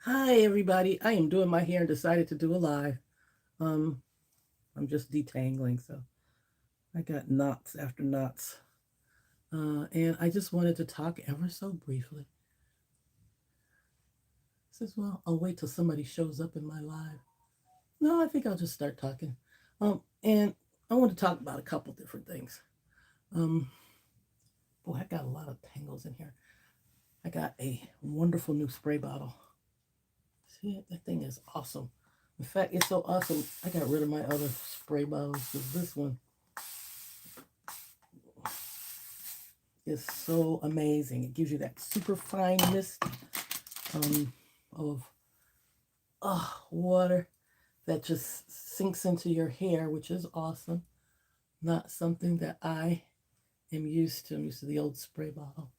Hi everybody. I am doing my hair and decided to do a live. Um, I'm just detangling, so I got knots after knots. And I just wanted to talk ever so briefly. Says, well, I'll wait till somebody shows up in my live. No, I think I'll just start talking. And I want to talk about a couple different things. Um, Boy, I got a lot of tangles in here. I got a wonderful new spray bottle. See, that thing is awesome. In fact, it's so awesome. I got rid of my other spray bottles because this one is so amazing. It gives you that super fine mist um, of water that just sinks into your hair, which is awesome. Not something that I am used to. I'm used to the old spray bottle.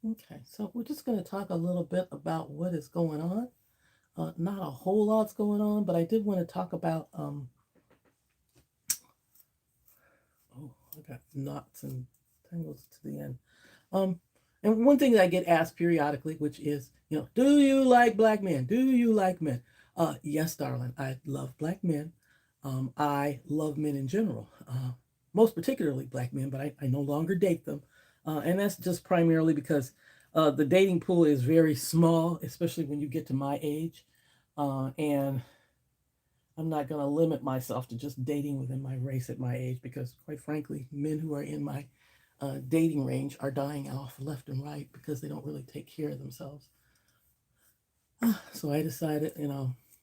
Okay, so we're just going to talk a little bit about what is going on. Not a whole lot's going on, but I did want to talk about. Oh, I got knots and tangles to the end. Um, and one thing that I get asked periodically, which is, do you like black men? Do you like men? Yes, darling, I love black men. I love men in general, most particularly black men, but I no longer date them. And that's just primarily because the dating pool is very small, especially when you get to my age. And I'm not going to limit myself to just dating within my race at my age because, quite frankly, men who are in my dating range are dying off left and right because they don't really take care of themselves. So I decided,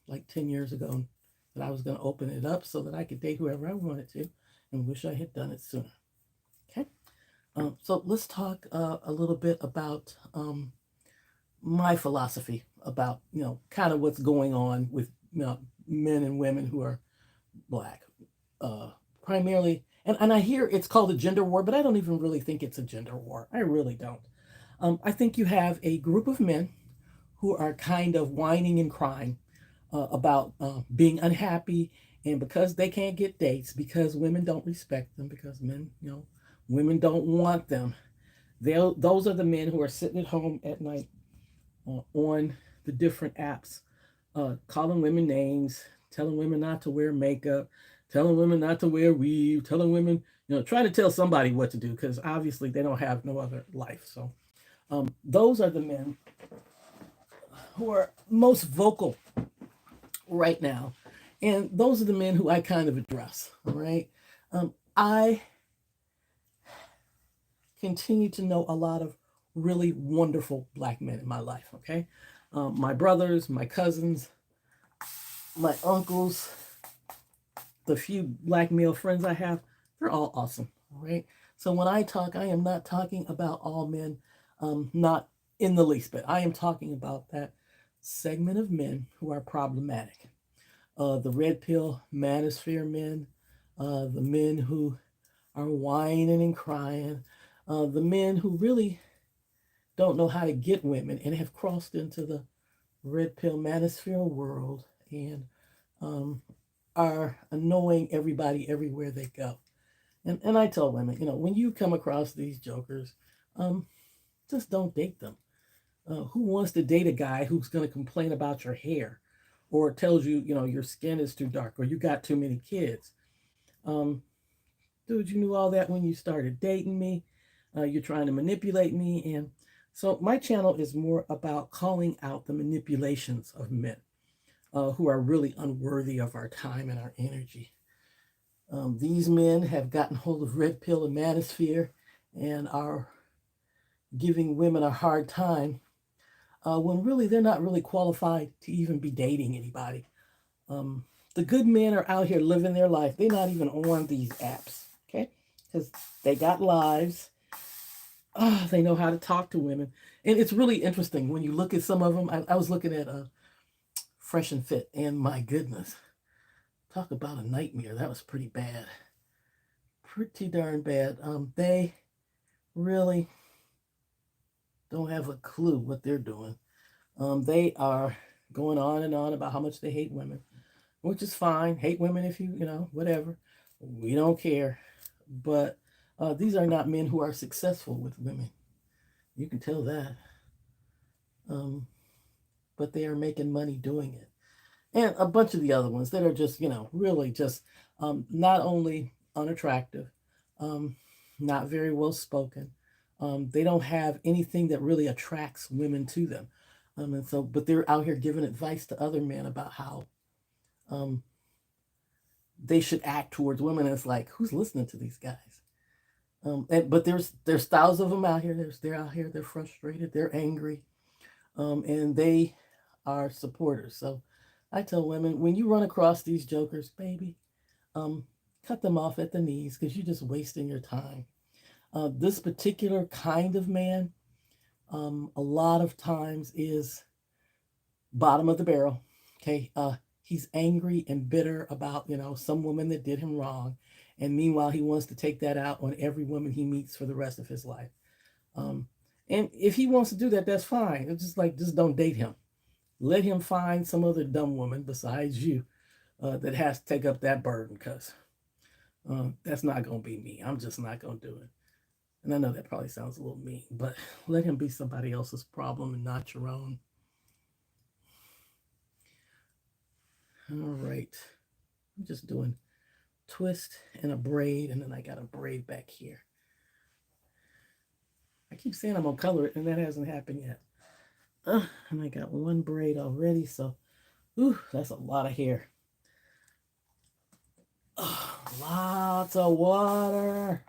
like 10 years ago, that I was going to open it up so that I could date whoever I wanted to and wish I had done it sooner. Okay. So let's talk a little bit about my philosophy about, kind of what's going on with men and women who are black. Uh, Primarily, and I hear it's called a gender war, but I don't even really think it's a gender war. I really don't. I think you have a group of men who are kind of whining and crying about being unhappy, and because they can't get dates, because women don't respect them, because men, women don't want them. Those are the men who are sitting at home at night on the different apps, calling women names, telling women not to wear makeup, telling women not to wear weave, telling women, trying to tell somebody what to do because obviously they don't have no other life. So those are the men who are most vocal right now. And those are the men who I kind of address. All right. I continue to know a lot of really wonderful black men in my life. Okay. My brothers, my cousins, my uncles, the few black male friends I have, they're all awesome. All right. So when I talk, I am not talking about all men, not in the least bit. I am talking about that segment of men who are problematic. The red pill manosphere men, the men who are whining and crying, the men who really don't know how to get women and have crossed into the red pill manosphere world and um, are annoying everybody everywhere they go. And I tell women, when you come across these jokers, um, just don't date them. Who wants to date a guy who's going to complain about your hair or tells you, your skin is too dark or you got too many kids? Um, Dude, you knew all that when you started dating me. You're trying to manipulate me. And so my channel is more about calling out the manipulations of men who are really unworthy of our time and our energy. These men have gotten hold of red pill and manosphere and are giving women a hard time when really they're not really qualified to even be dating anybody. Um, the good men are out here living their life. They're not even on these apps, okay? Because they got lives. They know how to talk to women. And it's really interesting when you look at some of them. I was looking at Fresh and Fit, and my goodness, talk about a nightmare. That was pretty bad. Pretty darn bad. They really don't have a clue what they're doing. They are going on and on about how much they hate women, which is fine. Hate women if whatever. We don't care. But these are not men who are successful with women. You can tell that. Um, but they are making money doing it. And a bunch of the other ones that are just, really just not only unattractive, um, not very well spoken. They don't have anything that really attracts women to them. And so, but they're out here giving advice to other men about how um, they should act towards women. And it's like, who's listening to these guys? But there's thousands of them out here. They're out here. They're frustrated. They're angry, and they are supporters. So I tell women, when you run across these jokers, baby, um, cut them off at the knees because you're just wasting your time. This particular kind of man, a lot of times is bottom of the barrel. Okay, he's angry and bitter about some woman that did him wrong, and meanwhile he wants to take that out on every woman he meets for the rest of his life. Um, and if he wants to do that, that's fine. It's just don't date him. Let him find some other dumb woman besides you that has to take up that burden, because that's not going to be me. I'm just not going to do it. And I know that probably sounds a little mean, but let him be somebody else's problem and not your own. All right. I'm just doing twist and a braid, and then I got a braid back here. I keep saying I'm going to color it, and that hasn't happened yet. And I got one braid already, so that's a lot of hair. Lots of water.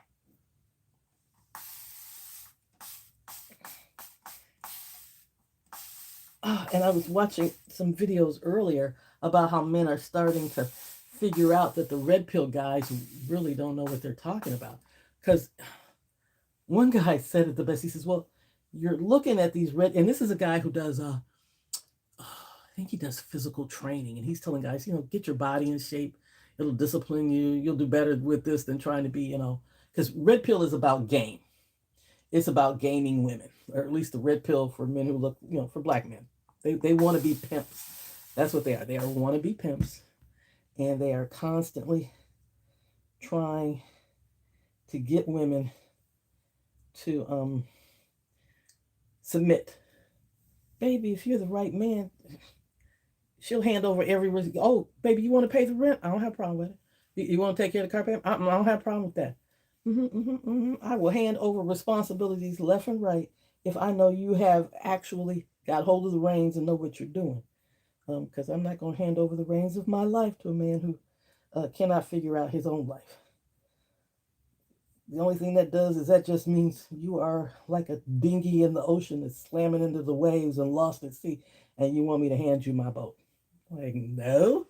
And I was watching some videos earlier about how men are starting to figure out that the red pill guys really don't know what they're talking about. Because one guy said it the best. He says, well, you're looking at these red, and this is a guy who does, I think he does physical training, and he's telling guys, get your body in shape. It'll discipline you. You'll do better with this than trying to be, because red pill is about game. It's about gaming women, or at least the red pill for men who look, for black men. They want to be pimps. That's what they are. They are wannabe pimps, and they are constantly trying to get women to submit. Baby, if you're the right man, she'll hand over every. Oh, baby, you want to pay the rent? I don't have a problem with it. You want to take care of the car payment? I don't have a problem with that. I will hand over responsibilities left and right if I know you have actually got hold of the reins and know what you're doing. Because I'm not going to hand over the reins of my life to a man who cannot figure out his own life. The only thing that does is that just means you are like a dinghy in the ocean that's slamming into the waves and lost at sea, and you want me to hand you my boat. Like, no,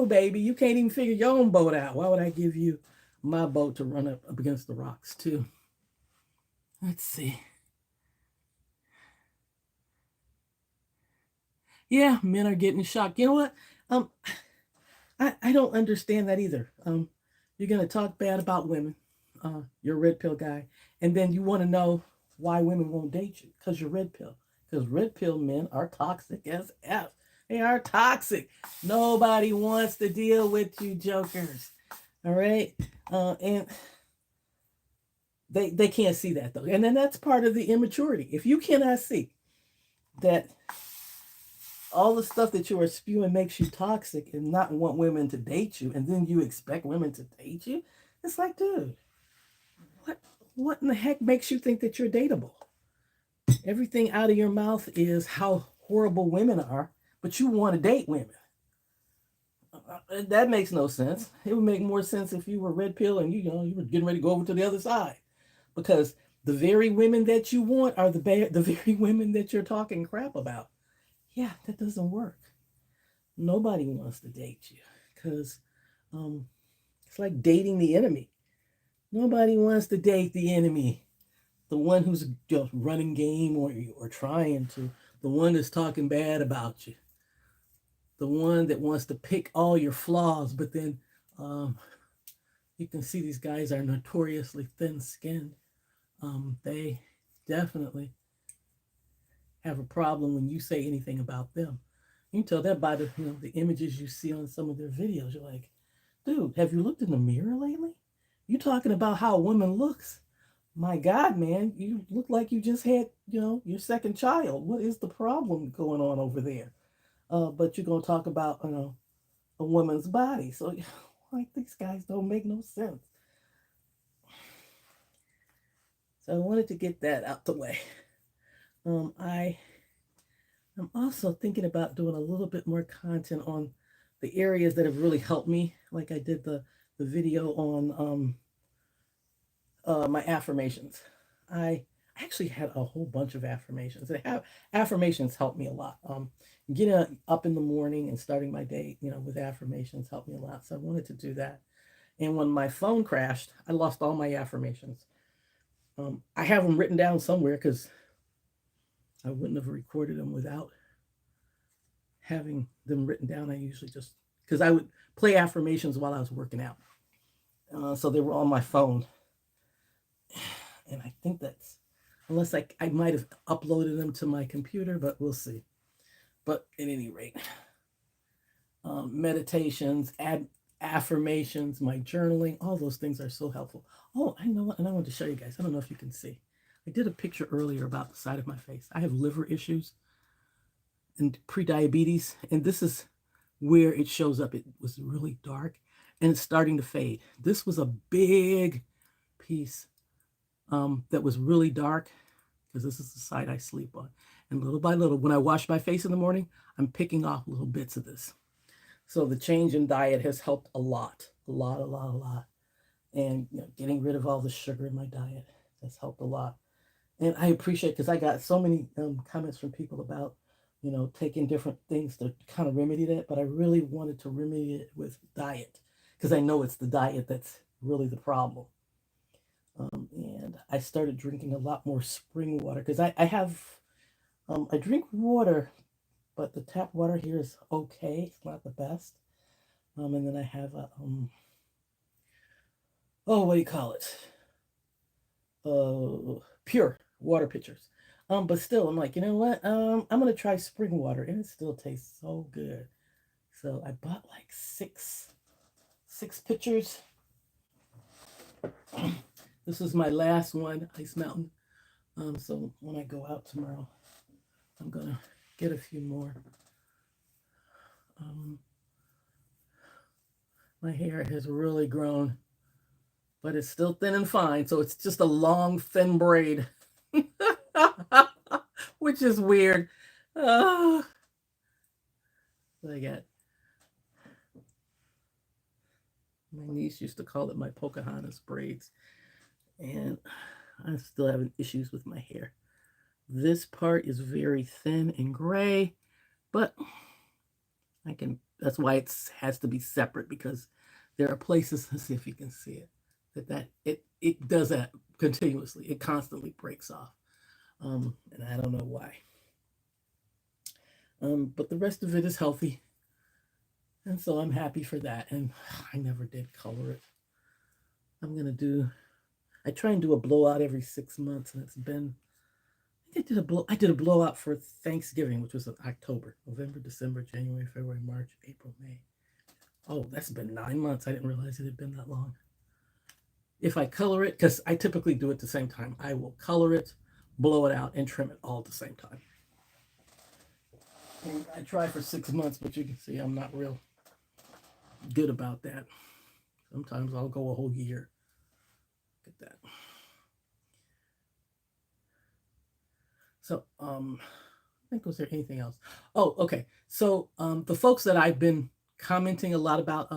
baby, you can't even figure your own boat out. Why would I give you my boat to run up against the rocks too? Let's see. Yeah, men are getting shocked. You know what? I don't understand that either. You're gonna talk bad about women. You're a red pill guy, and then you want to know why women won't date you because you're red pill. Because red pill men are toxic as F. They are toxic. Nobody wants to deal with you jokers. All right? And they can't see that, though. And then that's part of the immaturity. If you cannot see that all the stuff that you are spewing makes you toxic and not want women to date you, and then you expect women to date you, it's like, dude, what in the heck makes you think that you're dateable? Everything out of your mouth is how horrible women are, but you want to date women. That makes no sense. It would make more sense if you were red pill and you were getting ready to go over to the other side, because the very women that you want are the very women that you're talking crap about. Yeah, that doesn't work. Nobody wants to date you because it's like dating the enemy. Nobody wants to date the enemy, the one who's just running game or trying to, the one that's talking bad about you, the one that wants to pick all your flaws, but then you can see these guys are notoriously thin-skinned. They definitely have a problem when you say anything about them. You can tell that by the images you see on some of their videos. You're like, dude, have you looked in the mirror lately? You talking about how a woman looks? my God, man, you look like you just had, your second child. What is the problem going on over there? But you're going to talk about, a woman's body. So, like, these guys don't make no sense. So I wanted to get that out the way. I'm also thinking about doing a little bit more content on the areas that have really helped me. Like I did the video on my affirmations. I actually had a whole bunch of affirmations. Affirmations helped me a lot. Getting up in the morning and starting my day, with affirmations helped me a lot. So I wanted to do that. And when my phone crashed, I lost all my affirmations. I have them written down somewhere because I wouldn't have recorded them without having them written down. I usually just, because I would play affirmations while I was working out. So they were on my phone. And I think that's, unless I might have uploaded them to my computer, but we'll see. But at any rate, meditations, affirmations, my journaling, all those things are so helpful. Oh, I know what, and I wanted to show you guys. I don't know if you can see. I did a picture earlier about the side of my face. I have liver issues and pre-diabetes, and this is where it shows up. It was really dark, and it's starting to fade. This was a big piece that was really dark, because this is the side I sleep on. And little by little, when I wash my face in the morning, I'm picking off little bits of this. So the change in diet has helped a lot. And getting rid of all the sugar in my diet has helped a lot. And I appreciate, because I got so many comments from people about, taking different things to kind of remedy that. But I really wanted to remedy it with diet, because I know it's the diet that's really the problem. And I started drinking a lot more spring water, because I have, I drink water, but the tap water here is okay. It's not the best. And then I have a, what do you call it? Pure water pitchers. But still, I'm like, you know what? I'm gonna try spring water, and it still tastes so good. So I bought like six pitchers. This is my last one, Ice Mountain. So when I go out tomorrow, I'm gonna get a few more. My hair has really grown, but it's still thin and fine, so it's just a long, thin braid, which is weird. I got, my niece used to call it my Pocahontas braids, and I'm still having issues with my hair. This part is very thin and gray, but that's why it has to be separate, because there are places, let's see if you can see it, it does that continuously. It constantly breaks off. And I don't know why. But the rest of it is healthy. And so I'm happy for that. And I never did color it. I try and do a blowout every 6 months, and it's been, I did a blowout for Thanksgiving, which was in October, November, December, January, February, March, April, May. Oh, that's been 9 months. I didn't realize it had been that long. If I color it, because I typically do it at the same time, I will color it, blow it out, and trim it all at the same time. And I try for 6 months, but you can see I'm not real good about that. Sometimes I'll go a whole year. Look at that. So, I think, was there anything else? Oh, okay. So, the folks that I've been commenting a lot about,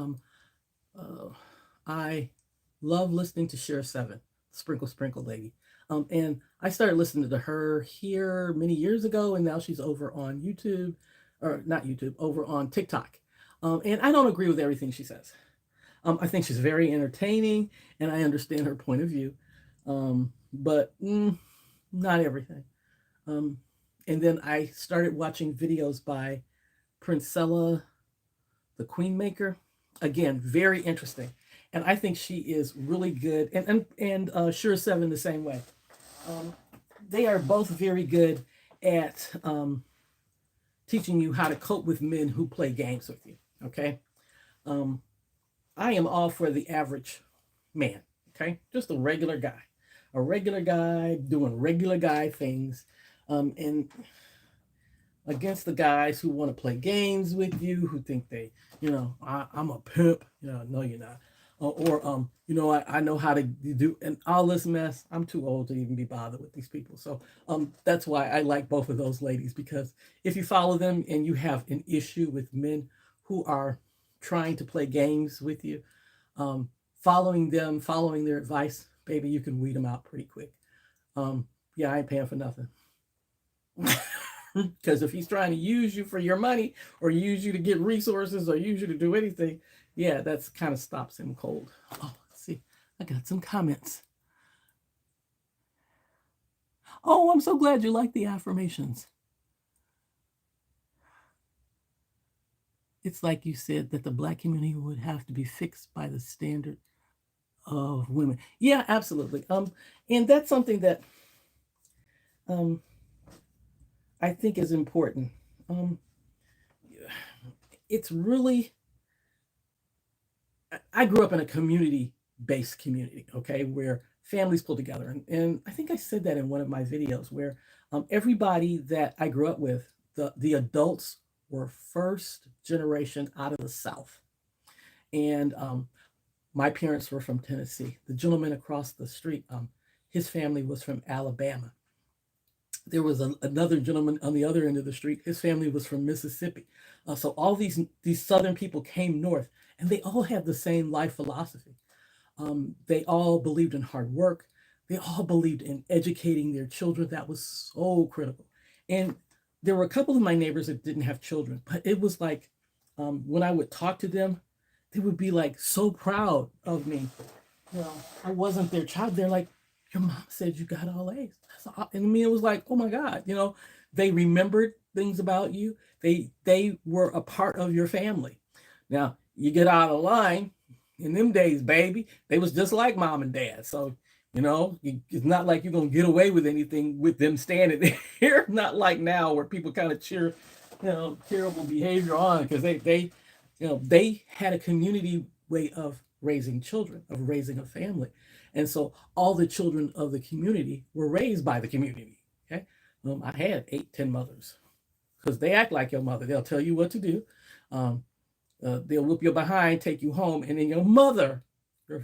I love listening to Share 7, Sprinkle Lady. And I started listening to her here many years ago, and now she's over on YouTube, or not YouTube, over on TikTok. And I don't agree with everything she says. I think she's very entertaining, and I understand her point of view, but not everything. And then I started watching videos by Princella, the Queen Maker. Again, very interesting. And I think she is really good. And Sure 7 the same way. They are both very good at teaching you how to cope with men who play games with you. Okay. I am all for the average man. Okay. Just a regular guy. a regular guy doing regular guy things, and against the guys who want to play games with you, who think they, I'm a pimp. No, you're not. I know how to do, and all this mess. I'm too old to even be bothered with these people. So that's why I like both of those ladies, because if you follow them and you have an issue with men who are trying to play games with you, following them, following their advice, baby, you can weed them out pretty quick. Yeah, I ain't paying for nothing. Because if he's trying to use you for your money, or use you to get resources, or use you to do anything, yeah, that's kind of stops him cold. Oh, let's see, I got some comments. Oh, I'm so glad you like the affirmations. It's like you said that the Black community would have to be fixed by the standard of women. Yeah, absolutely. And that's something that I think is important. It's really, I grew up in a community-based community, okay, where families pull together. And I think I said that in one of my videos, where everybody that I grew up with, the adults were first generation out of the South. And my parents were from Tennessee. The gentleman across the street, his family was from Alabama. There was another gentleman on the other end of the street. His family was from Mississippi. So all these Southern people came north, and they all had the same life philosophy. They all believed in hard work. They all believed in educating their children. That was so critical. And there were a couple of my neighbors that didn't have children, but it was like when I would talk to them, they would be like so proud of me. I wasn't their child. They're like, your mom said you got all A's. And I mean, it was like, oh my God, they remembered things about you. They were a part of your family. Now you get out of line. In them days, baby, they was just like mom and dad. So, it's not like you're gonna get away with anything with them standing there. Not like now, where people kind of cheer, terrible behavior on, because they had a community way of raising children, of raising a family. And so all the children of the community were raised by the community. Okay. I had 8, 10 mothers, because they act like your mother. They'll tell you what to do. They'll whoop your behind, take you home, and then your mother,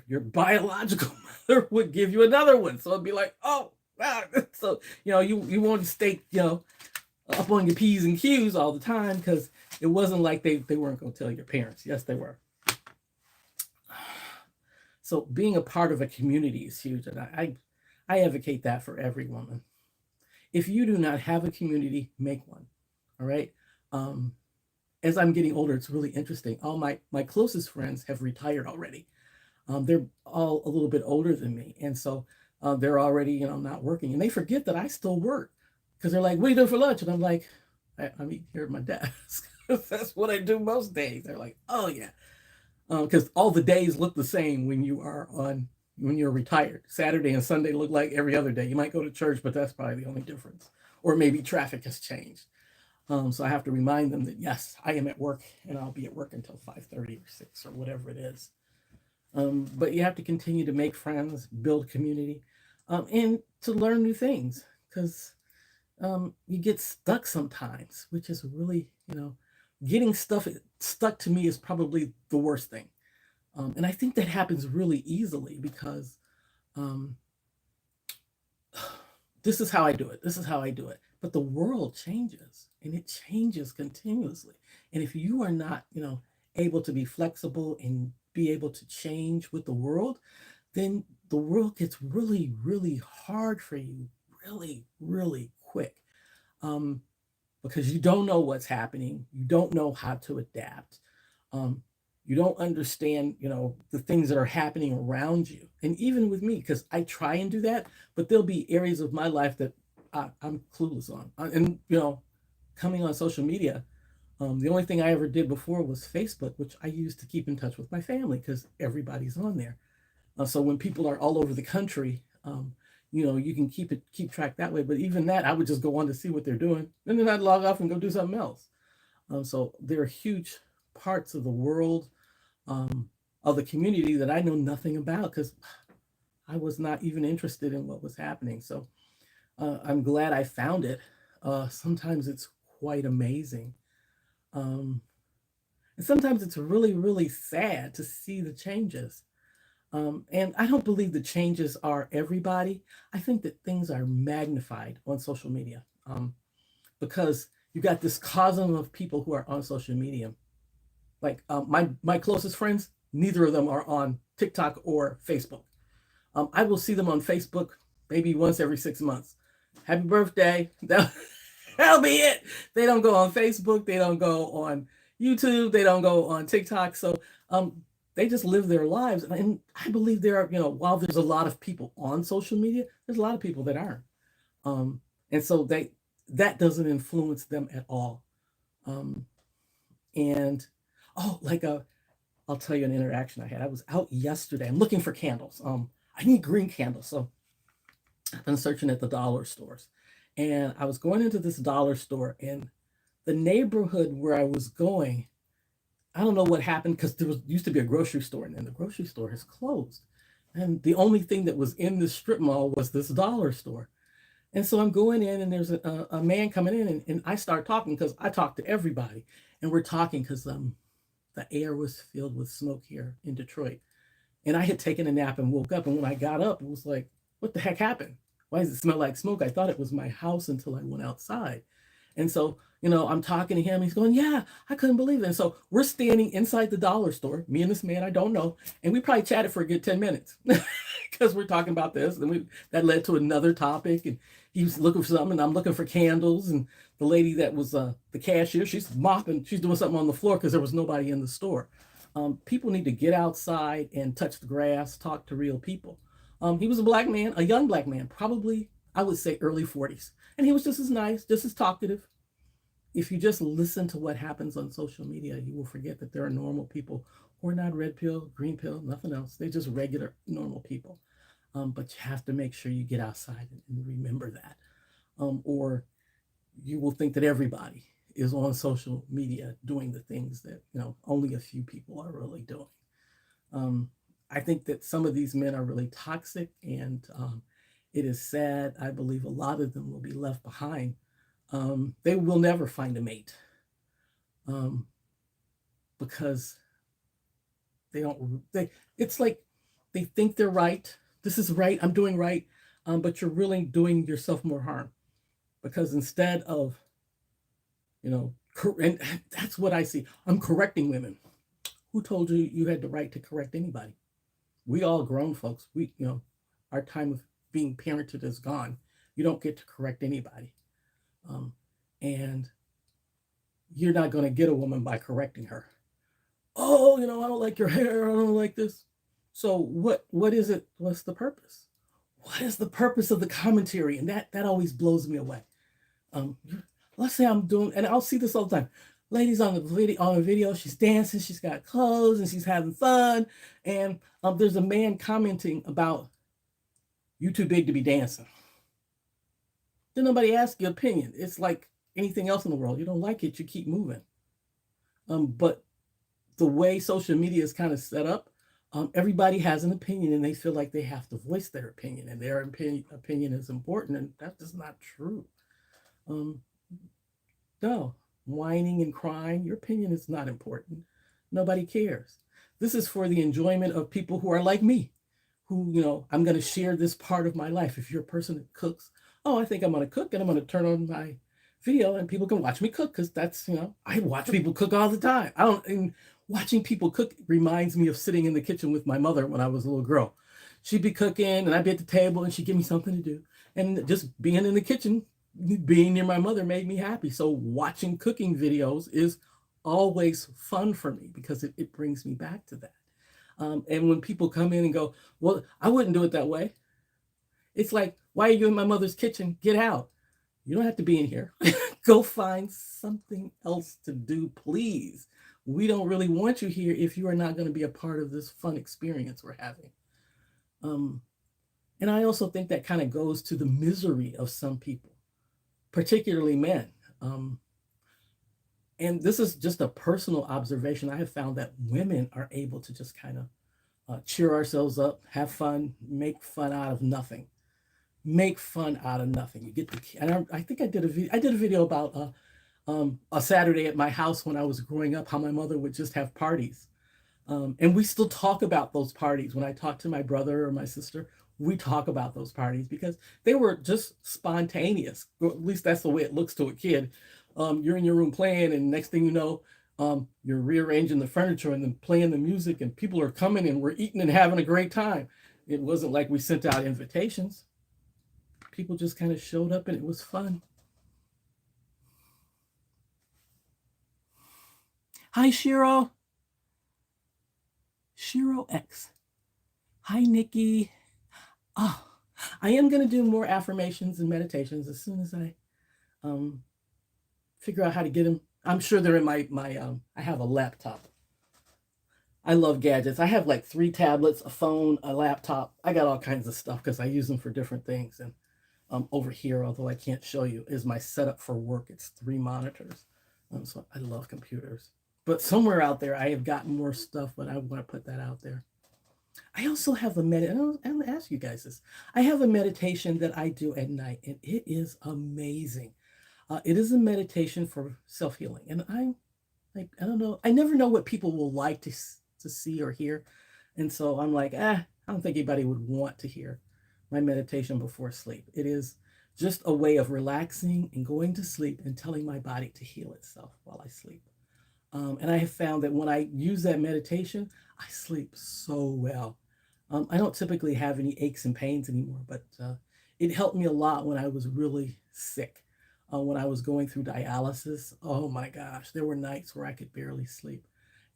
your biological mother, would give you another one. So it'd be like, oh, wow. So, you want to stay, up on your P's and Q's all the time, because it wasn't like they weren't going to tell your parents. Yes, they were. So being a part of a community is huge, and I advocate that for every woman. If you do not have a community, make one. All right. As I'm getting older, it's really interesting. All my closest friends have retired already. They're all a little bit older than me, and so they're already not working, and they forget that I still work, because they're like, "What are you doing for lunch?" And I'm like, "I'm eating here at my desk." That's what I do most days. They're like, "Oh yeah." Because all the days look the same when you're retired. Saturday and Sunday look like every other day. You might go to church, but that's probably the only difference. Or maybe traffic has changed. So I have to remind them that, yes, I am at work, and I'll be at work until 5:30 or 6 or whatever it is. But you have to continue to make friends, build community, and to learn new things, because you get stuck sometimes, which is really, getting stuck to me is probably the worst thing. And I think that happens really easily, because this is how I do it. This is how I do it. But the world changes, and it changes continuously. And if you are not, able to be flexible and be able to change with the world, then the world gets really, really hard for you, really, really quick. Because you don't know what's happening. You don't know how to adapt. You don't understand, the things that are happening around you. And even with me, because I try and do that, but there'll be areas of my life that I'm clueless on. And, coming on social media, the only thing I ever did before was Facebook, which I use to keep in touch with my family, because everybody's on there. So when people are all over the country, you can keep track that way. But even that, I would just go on to see what they're doing, and then I'd log off and go do something else. So there are huge parts of the world, of the community, that I know nothing about, because I was not even interested in what was happening. So I'm glad I found it. Sometimes it's quite amazing. Um, and sometimes it's really, really sad to see the changes. And I don't believe the changes are everybody. I think that things are magnified on social media because you got this cosm of people who are on social media. Like my closest friends, neither of them are on TikTok or Facebook. I will see them on Facebook maybe once every 6 months. Happy birthday. That'll be it. They don't go on Facebook. They don't go on YouTube. They don't go on TikTok. So they just live their lives. And I believe there are, while there's a lot of people on social media, there's a lot of people that aren't. And so that doesn't influence them at all. Um, and I'll tell you an interaction I had. I was out yesterday. I'm looking for candles. I need green candles. So I've been searching at the dollar stores. And I was going into this dollar store, and the neighborhood where I was going, I don't know what happened because there used to be a grocery store, and then the grocery store has closed. And the only thing that was in this strip mall was this dollar store. And so I'm going in, and there's a man coming in, and I start talking because I talk to everybody. And we're talking because the air was filled with smoke here in Detroit. And I had taken a nap and woke up. And when I got up, it was like, what the heck happened? Why does it smell like smoke? I thought it was my house until I went outside. And so, I'm talking to him. He's going, yeah, I couldn't believe it. And so we're standing inside the dollar store, me and this man I don't know. And we probably chatted for a good 10 minutes because we're talking about this. And that led to another topic. And he was looking for something, and I'm looking for candles. And the lady that was the cashier, she's mopping, she's doing something on the floor because there was nobody in the store. People need to get outside and touch the grass, talk to real people. He was a black man, a young black man, probably, I would say, early 40s. And he was just as nice, just as talkative. If you just listen to what happens on social media, you will forget that there are normal people who are not red pill, green pill, nothing else. They're just regular, normal people. But you have to make sure you get outside and remember that. Or you will think that everybody is on social media doing the things that, only a few people are really doing. I think that some of these men are really toxic, and it is sad. I believe a lot of them will be left behind. They will never find a mate because it's like they think they're right. This is right. I'm doing right. But you're really doing yourself more harm because instead of, and that's what I see. I'm correcting women. Who told you you had the right to correct anybody? We all grown folks. Our time of being parented is gone. You don't get to correct anybody. And you're not going to get a woman by correcting her. Oh, I don't like your hair. I don't like this. So what is it? What's the purpose? What is the purpose of the commentary? And that always blows me away. Let's say I'm doing, and I'll see this all the time. Ladies on the video, she's dancing, she's got clothes, and she's having fun. And there's a man commenting about, you too big to be dancing. Then nobody asks your opinion. It's like anything else in the world. You don't like it, you keep moving. But the way social media is kind of set up, everybody has an opinion, and they feel like they have to voice their opinion, and their opinion is important, and that's just not true. No, whining and crying, your opinion is not important. Nobody cares. This is for the enjoyment of people who are like me, who, I'm going to share this part of my life. If you're a person that cooks, I think I'm going to cook, and I'm going to turn on my video and people can watch me cook because that's, I watch people cook all the time. And watching people cook reminds me of sitting in the kitchen with my mother when I was a little girl. She'd be cooking and I'd be at the table and she'd give me something to do. And just being in the kitchen, being near my mother made me happy. So watching cooking videos is always fun for me because it brings me back to that. And when people come in and go, well, I wouldn't do it that way. It's like, why are you in my mother's kitchen? Get out. You don't have to be in here. Go find something else to do, please. We don't really want you here if you are not going to be a part of this fun experience we're having. And I also think that kind of goes to the misery of some people, particularly men. And this is just a personal observation. I have found that women are able to just kind of cheer ourselves up, have fun, make fun out of nothing. Make fun out of nothing. You get the, and I think I did a video about a Saturday at my house when I was growing up, how my mother would just have parties. And we still talk about those parties. When I talk to my brother or my sister, we talk about those parties because they were just spontaneous. Or at least that's the way it looks to a kid. You're in your room playing, and next thing you know, you're rearranging the furniture and then playing the music, and people are coming and we're eating and having a great time. It wasn't like we sent out invitations. People just kind of showed up and it was fun. Hi, Shiro. Shiro X. Hi, Nikki. Oh, I am going to do more affirmations and meditations as soon as I figure out how to get them. I'm sure they're in my I have a laptop. I love gadgets. I have like 3 tablets, a phone, a laptop. I got all kinds of stuff because I use them for different things. And over here, although I can't show you, is my setup for work. It's 3 monitors. So I love computers. But somewhere out there, I have gotten more stuff, but I want to put that out there. I also have a meditation. I'm going to ask you guys this. I have a meditation that I do at night, and it is amazing. It is a meditation for self-healing. And I don't know. I never know what people will like to see or hear. And so I'm like, I don't think anybody would want to hear my meditation before sleep. It is just a way of relaxing and going to sleep and telling my body to heal itself while I sleep. And I have found that when I use that meditation, I sleep so well. I don't typically have any aches and pains anymore, but it helped me a lot when I was really sick. When I was going through dialysis, oh my gosh, there were nights where I could barely sleep.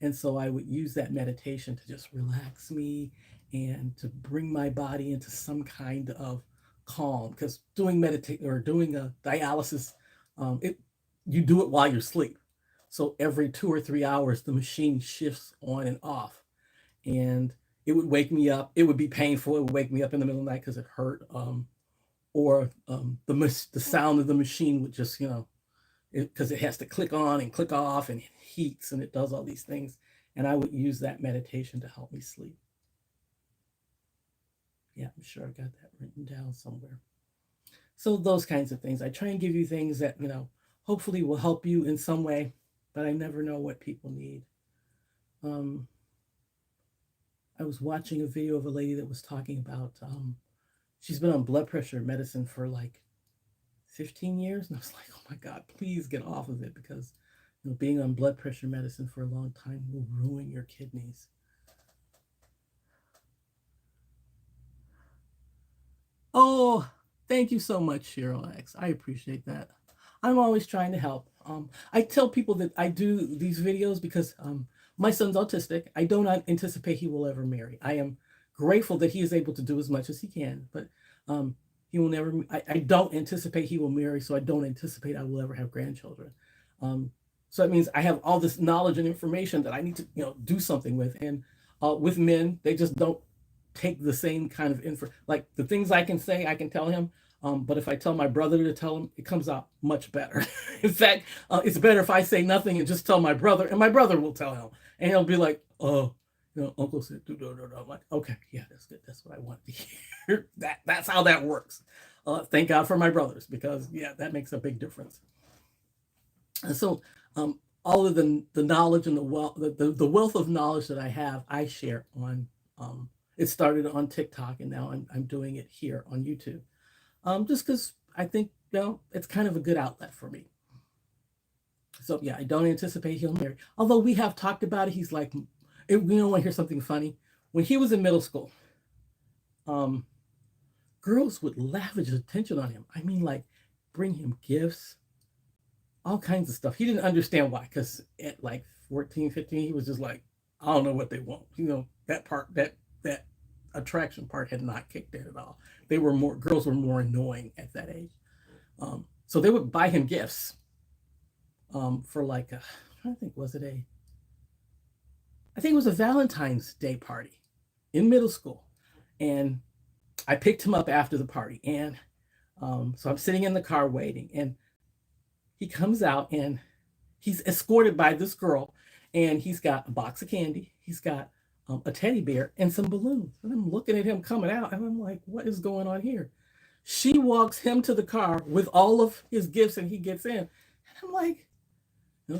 And so I would use that meditation to just relax me and to bring my body into some kind of calm. Because doing meditate or doing a dialysis, it you do it while you're asleep. So every 2 or 3 hours, the machine shifts on and off, and it would wake me up. It would be painful. It would wake me up in the middle of the night because it hurt, or the sound of the machine would just because it has to click on and click off, and it heats and it does all these things. And I would use that meditation to help me sleep. Yeah, I'm sure I've got that written down somewhere. So those kinds of things. I try and give you things that hopefully will help you in some way, but I never know what people need. I was watching a video of a lady that was talking about she's been on blood pressure medicine for like 15 years. And I was like, oh my God, please get off of it, because being on blood pressure medicine for a long time will ruin your kidneys. Oh, thank you so much, Cheryl X. I appreciate that. I'm always trying to help. I tell people that I do these videos because my son's autistic. I do not anticipate he will ever marry. I am grateful that he is able to do as much as he can, but he will never. I don't anticipate he will marry, so I don't anticipate I will ever have grandchildren. So that means I have all this knowledge and information that I need to, do something with. And with men, they just don't take the same kind of info. Like the things I can say, I can tell him. But if I tell my brother to tell him, it comes out much better. In fact, it's better if I say nothing and just tell my brother, and my brother will tell him, and he'll be like, "Oh, Uncle said, I'm like, okay, yeah, that's good. That's what I want to hear." That's how that works. Thank God for my brothers, because yeah, that makes a big difference. And so, all of the knowledge and the wealth of knowledge that I have, I share on. It started on TikTok, and now I'm doing it here on YouTube. Just because I think it's kind of a good outlet for me. So yeah, I don't anticipate he'll marry. Although we have talked about it, he's like, want to hear something funny? When he was in middle school, girls would lavish attention on him. I mean, like, bring him gifts, all kinds of stuff. He didn't understand why, because at like 14, 15, he was just like, I don't know what they want. That part, that attraction part had not kicked in at all. Girls were more annoying at that age. So they would buy him gifts for like, I'm trying to think, I think it was a Valentine's Day party in middle school. And I picked him up after the party. And so I'm sitting in the car waiting, and he comes out and he's escorted by this girl, and he's got a box of candy. He's got a teddy bear and some balloons. And I'm looking at him coming out, and I'm like, what is going on here? She walks him to the car with all of his gifts, and he gets in. And I'm like,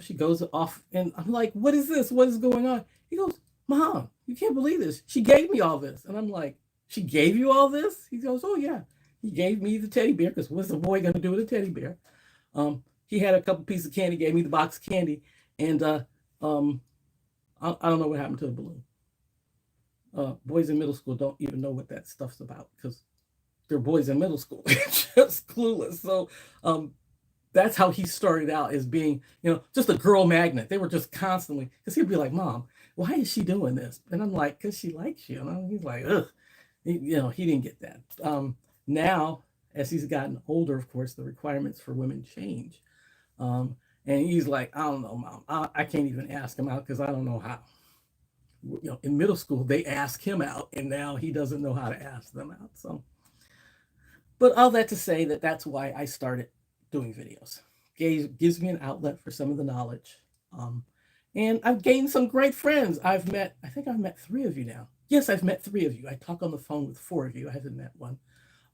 she goes off, and I'm like, what is this? What is going on? He goes, Mom, you can't believe this. She gave me all this. And I'm like, she gave you all this? He goes, oh, yeah. He gave me the teddy bear, because what's a boy going to do with a teddy bear? He had a couple pieces of candy, gave me the box of candy, and I don't know what happened to the balloon. Boys in middle school don't even know what that stuff's about, because they're boys in middle school, just clueless. So that's how he started out, as being, just a girl magnet. They were just constantly, because he'd be like, Mom, why is she doing this? And I'm like, because she likes you. And he's like, ugh. He didn't get that. Now, as he's gotten older, of course, the requirements for women change. And he's like, I don't know, Mom. I can't even ask him out, because I don't know how. In middle school, they ask him out, and now he doesn't know how to ask them out. So, but all that to say that's why I started doing videos. Gives me an outlet for some of the knowledge. And I've gained some great friends. I think I've met 3 of you now. Yes, I've met 3 of you. I talk on the phone with 4 of you. I haven't met one.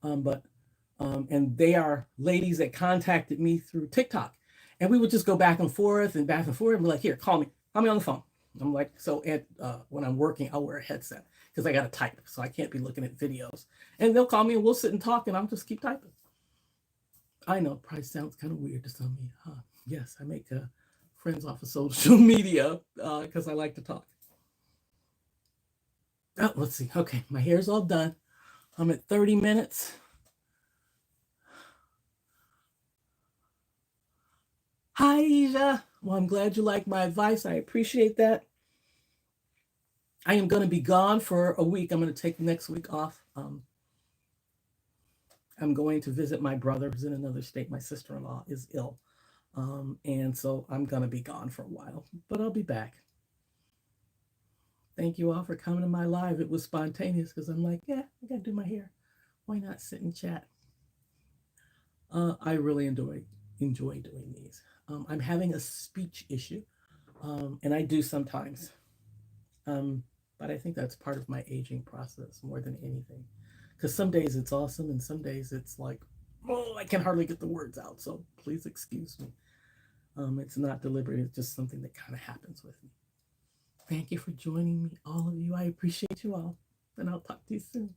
And they are ladies that contacted me through TikTok. And we would just go back and forth and back and forth. And be like, here, call me on the phone. I'm like, so when I'm working, I'll wear a headset, because I got to type. So I can't be looking at videos. And they'll call me, and we'll sit and talk, and I'll just keep typing. I know it probably sounds kind of weird to some of you. Huh? Yes, I make friends off of social media because I like to talk. Oh, let's see. Okay, my hair's all done. I'm at 30 minutes. Hi, Asia. Well, I'm glad you like my advice. I appreciate that. I am going to be gone for a week. I'm going to take next week off. I'm going to visit my brother, who's in another state. My sister-in-law is ill. And so I'm going to be gone for a while, but I'll be back. Thank you all for coming to my live. It was spontaneous, because I'm like, yeah, I got to do my hair. Why not sit and chat? I really enjoy doing these. I'm having a speech issue, and I do sometimes. But I think that's part of my aging process more than anything. Because some days it's awesome, and some days it's like, oh, I can hardly get the words out. So please excuse me. It's not deliberate. It's just something that kind of happens with me. Thank you for joining me, all of you. I appreciate you all. And I'll talk to you soon.